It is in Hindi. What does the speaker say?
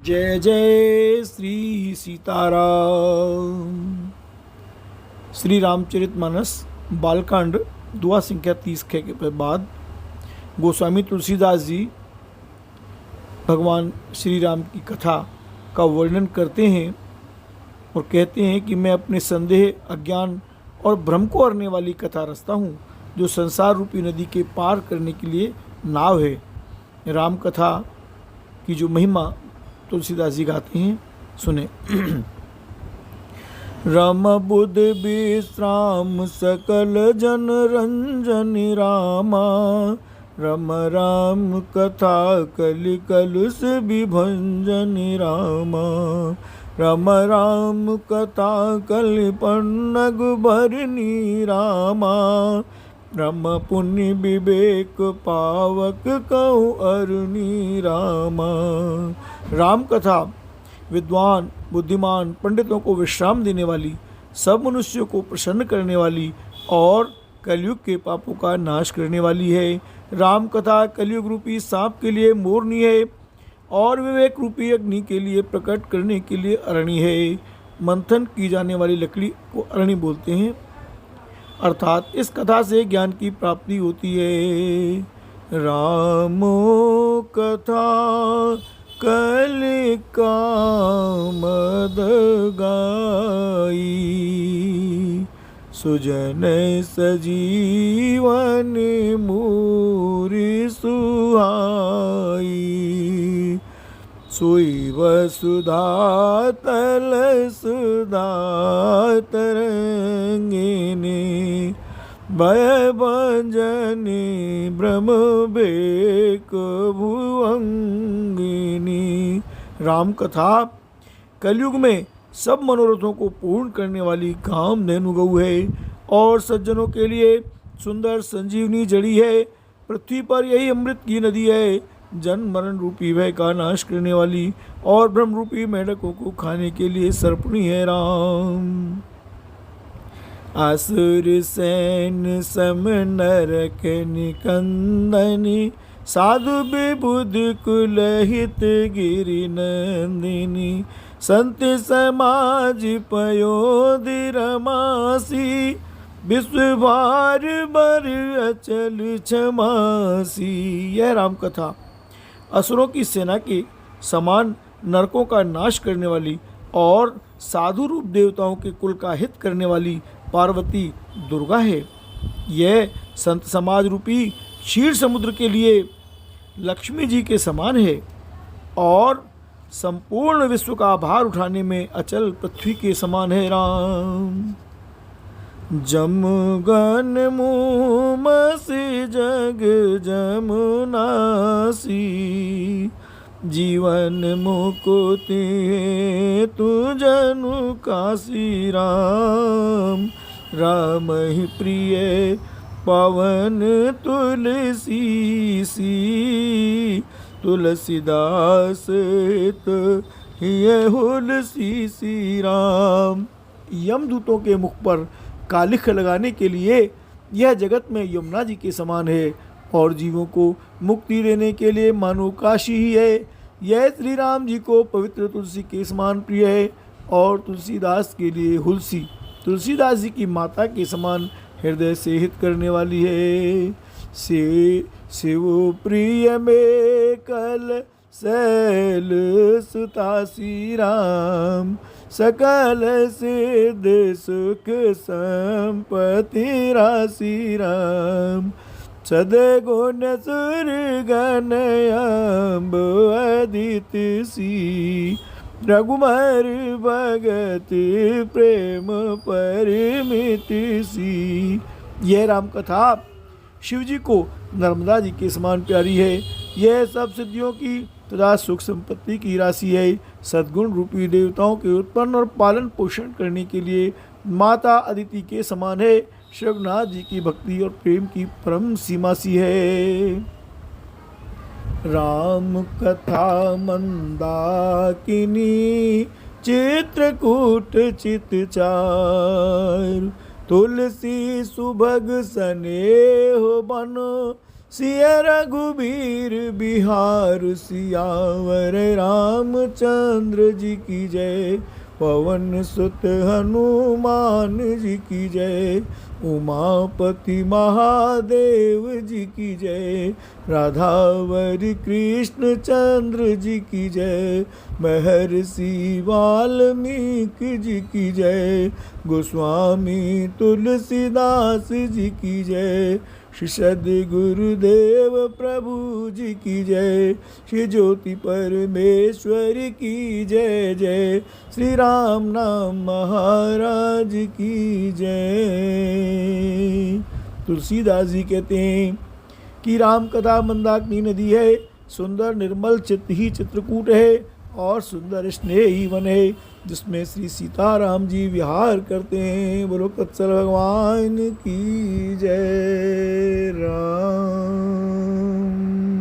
जय जय श्री सीताराम। श्री रामचरितमानस बालकांड दुआ संख्या 30 के बाद गोस्वामी तुलसीदास जी भगवान श्री राम की कथा का वर्णन करते हैं और कहते हैं कि मैं अपने संदेह, अज्ञान और भ्रम को हरने वाली कथा रचता हूँ, जो संसार रूपी नदी के पार करने के लिए नाव है। राम कथा की जो महिमा तुलसीदास जी गाते हैं, सुने। राम बुध विश्राम सकल जन रंजन रामा, रम राम कथा कलि कलुष विभंजन रामा, राम राम कथा कलि पन्नग भरनी रामा, रम पुण्य विवेक पावक कहु अरुणी रामा। राम कथा विद्वान, बुद्धिमान, पंडितों को विश्राम देने वाली, सब मनुष्यों को प्रसन्न करने वाली और कलयुग के पापों का नाश करने वाली है। राम कथा कलयुग रूपी सांप के लिए मोरनी है और विवेक रूपी अग्नि के लिए प्रकट करने के लिए अरणी है। मंथन की जाने वाली लकड़ी को अरणी बोलते हैं, अर्थात इस कथा से ज्ञान की प्राप्ति होती है। रामो कथा कलि कामद गाई, सुजन सजीवन मूरि सुहाई, सोई वसुधा तल सुधा तरंगिनी, भय भंजनी ब्रह्म बेक भुवंगिनी। राम कथा कलयुग में सब मनोरथों को पूर्ण करने वाली कामधेनु गऊ है और सज्जनों के लिए सुंदर संजीवनी जड़ी है। पृथ्वी पर यही अमृत की नदी है, जन्म मरण रूपी भय का नाश करने वाली और ब्रह्म रूपी मेढकों को खाने के लिए सर्पणी है राम। असुर सैन सम नरक निकंदनी, साधु विबुध कुल हित गिरि नंदिनी, संत समाज पयोधि रमासी, विश्व भार बर अचल क्षमासी। यह राम कथा असुरों की सेना के समान नरकों का नाश करने वाली और साधु रूप देवताओं के कुल का हित करने वाली पार्वती दुर्गा है। यह संत समाज रूपी क्षीर समुद्र के लिए लक्ष्मी जी के समान है और संपूर्ण विश्व का भार उठाने में अचल पृथ्वी के समान है राम। जमगन मुमसी जग जमुनासी, जीवन मुकुति तु जनु काशी राम, राम ही प्रिय पवन तुलसी सी, तुलसीदास तो ये हुलसी सी राम। यमदूतों के मुख पर कालिख लगाने के लिए यह जगत में यमुना जी के समान है और जीवों को मुक्ति देने के लिए मानो काशी ही है। यह श्री राम जी को पवित्र तुलसी के समान प्रिय है और तुलसीदास के लिए हुलसी तुलसीदास जी की माता के समान हृदय से हित करने वाली है। शिव प्रिय में कल शैल सुतासी राम, सकल सिद्ध सुख संपत्ति राशि राम, सदगुण सुर गण अम्ब अदिति सी, रघुबर भगत प्रेम परिमिति सी। यह राम कथा शिव जी को नर्मदा जी के समान प्यारी है। यह सब सिद्धियों की तथा सुख संपत्ति की राशि है। सद्गुण रूपी देवताओं के उत्पन्न और पालन पोषण करने के लिए माता अदिति के समान है। श्री रघुनाथ जी की भक्ति और प्रेम की परम सीमा सी है। राम कथा मंदाकिनी, चित्रकूट चितचार, तुलसी सुभग स्नेह बन, सिया रघुबीर बिहार सियावर रामचंद्र जी की जय। पवन सुत हनुमान जी की जय। उमापति महादेव जी की जय। राधावरी कृष्ण चंद्र जी की जय। महर्षि वाल्मीकि जी की जय। गोस्वामी तुलसीदास जी की जय। श्री सद्गुरु गुरुदेव प्रभु जी की जय। श्री ज्योति परमेश्वर की जय जय। श्री राम नाम महाराज की जय। तुलसीदास जी कहते हैं कि राम कथा मंदाकिनी नदी है, सुंदर निर्मल चित्त ही चित्रकूट है और सुंदर स्नेही वन है जिसमें श्री सीताराम जी विहार करते हैं। बोलो कत्सल भगवान। की जय राम।